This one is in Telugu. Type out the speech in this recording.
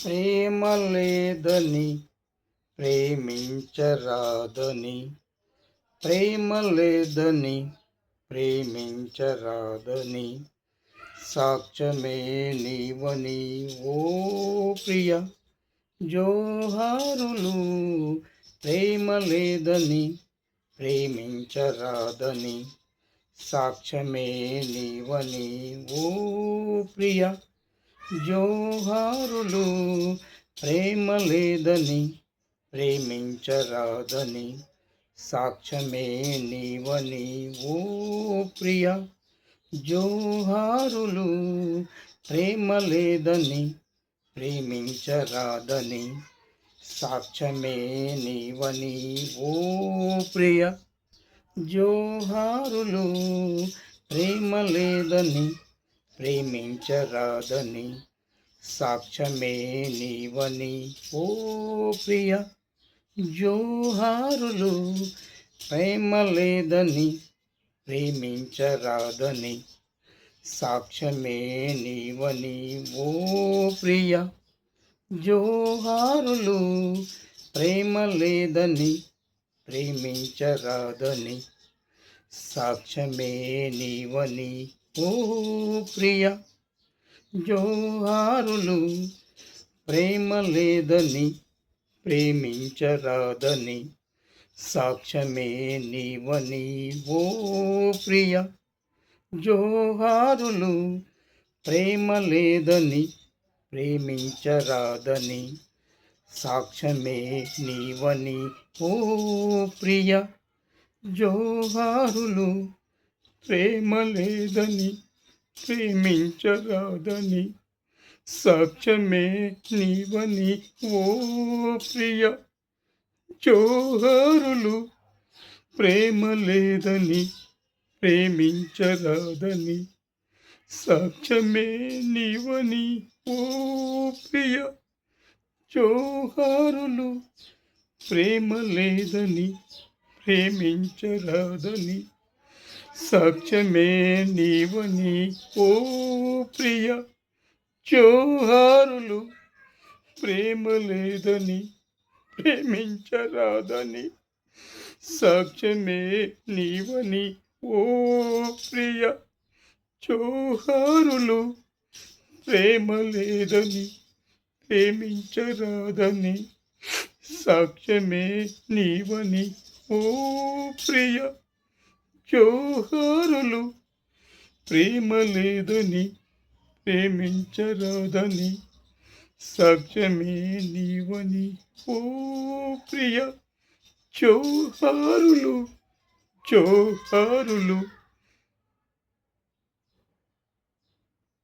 ప్రేమ లేదని ప్రేమించరాదని, ప్రేమ లేదని ప్రేమించరాదని, సాక్ష్యమే నీవని ఓ ప్రియ జోహారులు. ప్రేమ లేదని ప్రేమించరాదని, సాక్ష్యమే నీవని ఓ ప్రియ జోహారులు. ప్రేమ లేదని ప్రేమించరాదని, సాక్ష్యమే నీవని ఓ ప్రియ జోహారులు. ప్రేమ లేదని ప్రేమించరాదని, సాక్ష్యమే నీవని ఓ ప్రియ జోహారులు. ప్రేమ లేదని ప్రేమించరాదని, సాక్ష్యమే నీవని ఓ ప్రియ జోహారులు. ప్రేమ లేదని ప్రేమించరాదని, సాక్ష్యమే నీవని ఓ ప్రియ జోహారులు. ప్రేమ లేదని ప్రేమించరాదని, సాక్ష్యమే నీవని ఓ ప్రియ జోహారులు. ప్రేమ లేదని ప్రేమించరాదని, సాక్ష్యమే నీవని ఓ ప్రియ జోహారులు. ప్రేమ లేదని ప్రేమించరాదని, సాక్ష్యమే నీవని ఓ ప్రియ జోహారులు. ప్రేమ లేదని ప్రేమించరాదని, సాక్ష్యమే నీవని ఓ ప్రియ జోహారులు. ప్రేమ లేదని ప్రేమించరాదని, సాక్ష్యమే నీవని ఓ ప్రియ జోహారులు. ప్రేమ లేదని ప్రేమించరాదని, సాక్ష్యమే నీవని ఓ ప్రియ జోహారులు. ప్రేమ లేదని ప్రేమించరాదని, సాక్ష్యమే నీవని ఓ ప్రియ జోహారులు. ప్రేమ లేదని ప్రేమించరాదని, సాక్ష్యమే నీవని ఓ ప్రియ జోహారులు. ప్రేమ లేదని ప్రేమించరాదని, సాక్ష్యమే నీవని ఓ ప్రియ జోహారులు జోహారులు.